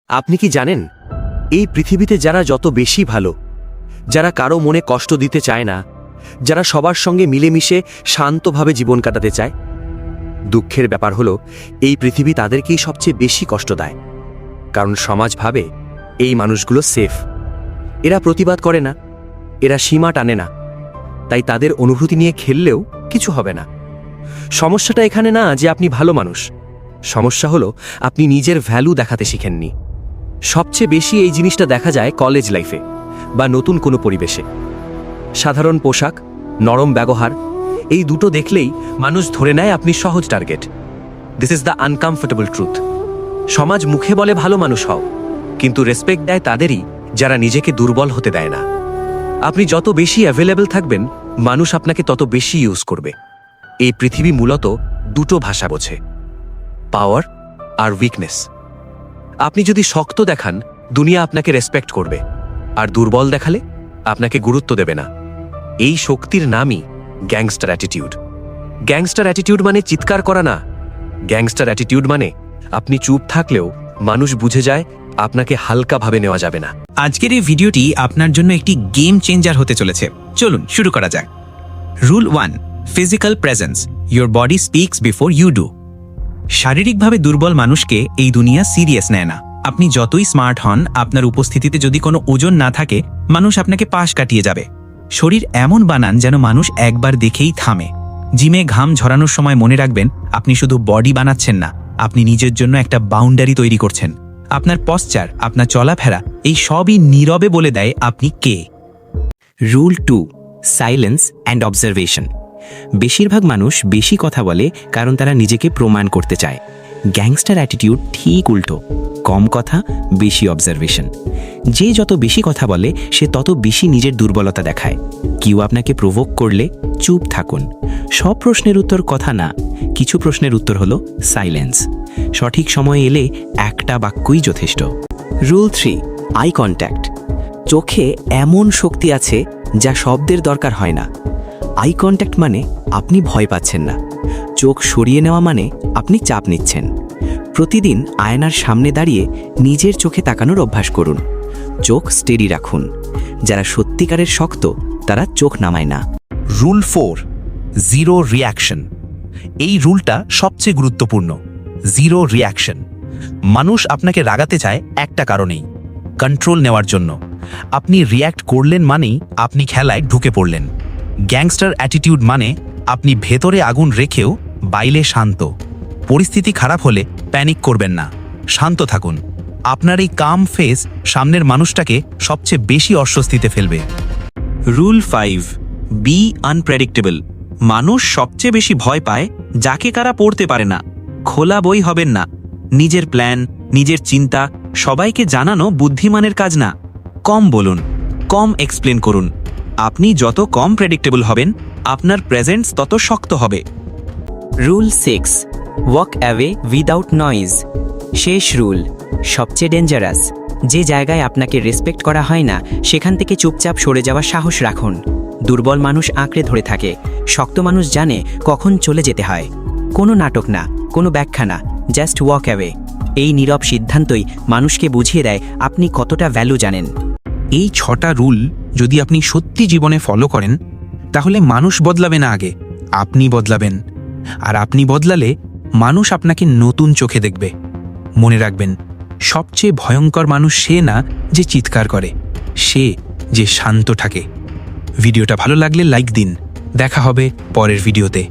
আপনি কি জানেন এই পৃথিবীতে যারা যত বেশি ভালো, যারা কারো মনে কষ্ট দিতে চায় না, যারা সবার সঙ্গে মিলেমিশে শান্তভাবে জীবন কাটাতে চায়, দুঃখের ব্যাপার হলো এই পৃথিবী তাদেরকেই সবচেয়ে বেশি কষ্ট দেয়। কারণ সমাজ ভাবে এই মানুষগুলো সেফ, এরা প্রতিবাদ করে না, এরা সীমা টানে না, তাই তাদের অনুভূতি নিয়ে খেললেও কিছু হবে না। সমস্যাটা এখানে না যে আপনি ভালো মানুষ, সমস্যা হলো আপনি নিজের ভ্যালু দেখাতে শিখেননি। সবচেয়ে বেশি এই জিনিসটা দেখা যায় কলেজ লাইফে বা নতুন কোনো পরিবেশে। সাধারণ পোশাক, নরম ব্যবহার, এই দুটো দেখলেই মানুষ ধরে নেয় আপনি সহজ target. This is the uncomfortable truth. সমাজ মুখে বলে ভালো মানুষ হও, কিন্তু রেসপেক্ট দেয় তাদেরই যারা নিজেকে দুর্বল হতে দেয় না। আপনি যত বেশি অ্যাভেলেবল থাকবেন, মানুষ আপনাকে তত বেশি ইউজ করবে। এই পৃথিবী মূলত দুটো ভাষা বোঝে, পাওয়ার আর উইকনেস। আপনি যদি শক্ত দেখান, দুনিয়া আপনাকে রেসপেক্ট করবে, আর দুর্বল দেখালে আপনাকে গুরুত্ব দেবে না। এই শক্তির নামই গ্যাংস্টার অ্যাটিটিউড। গ্যাংস্টার অ্যাটিটিউড মানে চিৎকার করা না। গ্যাংস্টার অ্যাটিটিউড মানে আপনি চুপ থাকলেও মানুষ বুঝে যায় আপনাকে হালকাভাবে নেওয়া যাবে না। আজকের এই ভিডিওটি আপনার জন্য একটি গেম চেঞ্জার হতে চলেছে। চলুন শুরু করা যাক। Rule 1, physical presence. Your body speaks before you do. শারীরিকভাবে দুর্বল মানুষকে এই দুনিয়া সিরিয়াস নেয় না। আপনি যতই স্মার্ট হন, আপনার উপস্থিতিতে যদি কোনো ওজন না থাকে, মানুষ আপনাকে পাশ কাটিয়ে যাবে। শরীর এমন বানান যেন মানুষ একবার দেখেই থামে। জিমে ঘাম ঝরানোর সময় মনে রাখবেন, আপনি শুধু বডি বানাচ্ছেন না, আপনি নিজের জন্য একটা বাউন্ডারি তৈরি করছেন। আপনার পশ্চার, আপনার চলাফেরা, এই সবই নীরবে বলে দেয় আপনি কে। Rule 2, silence and observation. বেশিরভাগ মানুষ বেশি কথা বলে কারণ তারা নিজেকে প্রমাণ করতে চায়। গ্যাংস্টার অ্যাটিটিউড ঠিক উল্টো, কম কথা, বেশি অবজারভেশন। যে যত বেশি কথা বলে সে তত বেশি নিজের দুর্বলতা দেখায়। কেউ আপনাকে প্রভোক করলে চুপ থাকুন। সব প্রশ্নের উত্তর কথা না, কিছু প্রশ্নের উত্তর হলো সাইলেন্স। সঠিক সময় এলে একটা বাক্যই যথেষ্ট। Rule 3, eye contact. চোখে এমন শক্তি আছে যা শব্দের দরকার হয় না। আই কন্ট্যাক্ট মানে আপনি ভয় পাচ্ছেন না, চোখ সরিয়ে নেওয়া মানে আপনি চাপ নিচ্ছেন। প্রতিদিন আয়নার সামনে দাঁড়িয়ে নিজের চোখে তাকানোর অভ্যাস করুন। চোখ স্টেডি রাখুন। যারা সত্যিকারের শক্ত তারা চোখ নামায় না। Rule 4, zero reaction. এই রুলটা সবচেয়ে গুরুত্বপূর্ণ। Zero reaction. মানুষ আপনাকে রাগাতে চায় একটা কারণেই, কন্ট্রোল নেওয়ার জন্য। আপনি রিয়্যাক্ট করলেন মানেই আপনি খেলায় ঢুকে পড়লেন। গ্যাংস্টার অ্যাটিটিউড মানে আপনি ভেতরে আগুন রেখেও বাইরে শান্ত। পরিস্থিতি খারাপ হলে প্যানিক করবেন না, শান্ত থাকুন। আপনার এই কাম ফেস সামনের মানুষটাকে সবচেয়ে বেশি অস্বস্তিতে ফেলবে। Rule 5, be unpredictable. মানুষ সবচেয়ে বেশি ভয় পায় যাকে কারা পড়তে পারে না। খোলা বই হবেন না। নিজের প্ল্যান, নিজের চিন্তা সবাইকে জানানো বুদ্ধিমানের কাজ না। কম বলুন, কম এক্সপ্লেন করুন। আপনি যত কম প্রেডিক্টেবল হবেন, আপনার প্রেজেন্স তত শক্ত হবে। Rule 6, walk away without noise. শেষ রুল, সবচেয়ে ডেঞ্জারাস। যে জায়গায় আপনাকে রেসপেক্ট করা হয় না, সেখান থেকে চুপচাপ সরে যাওয়ার সাহস রাখুন। দুর্বল মানুষ আঁকড়ে ধরে থাকে, শক্ত মানুষ জানে কখন চলে যেতে হয়। কোনো নাটক না, কোনো ব্যাখ্যা না, জাস্ট ওয়াক অ্যাওয়ে। এই নীরব সিদ্ধান্তই মানুষকে বুঝিয়ে দেয় আপনি কতটা ভ্যালু জানেন। এই 6টা রুল যদি আপনি সত্যি জীবনে ফলো করেন, তাহলে মানুষ বদলাবে না, আগে আপনি বদলাবেন। আর আপনি বদলালে মানুষ আপনাকে নতুন চোখে দেখবে। মনে রাখবেন, সবচেয়ে ভয়ঙ্কর মানুষ সে না যে চিৎকার করে, সে যে শান্ত থাকে। ভিডিওটা ভালো লাগলে লাইক দিন। দেখা হবে পরের ভিডিওতে।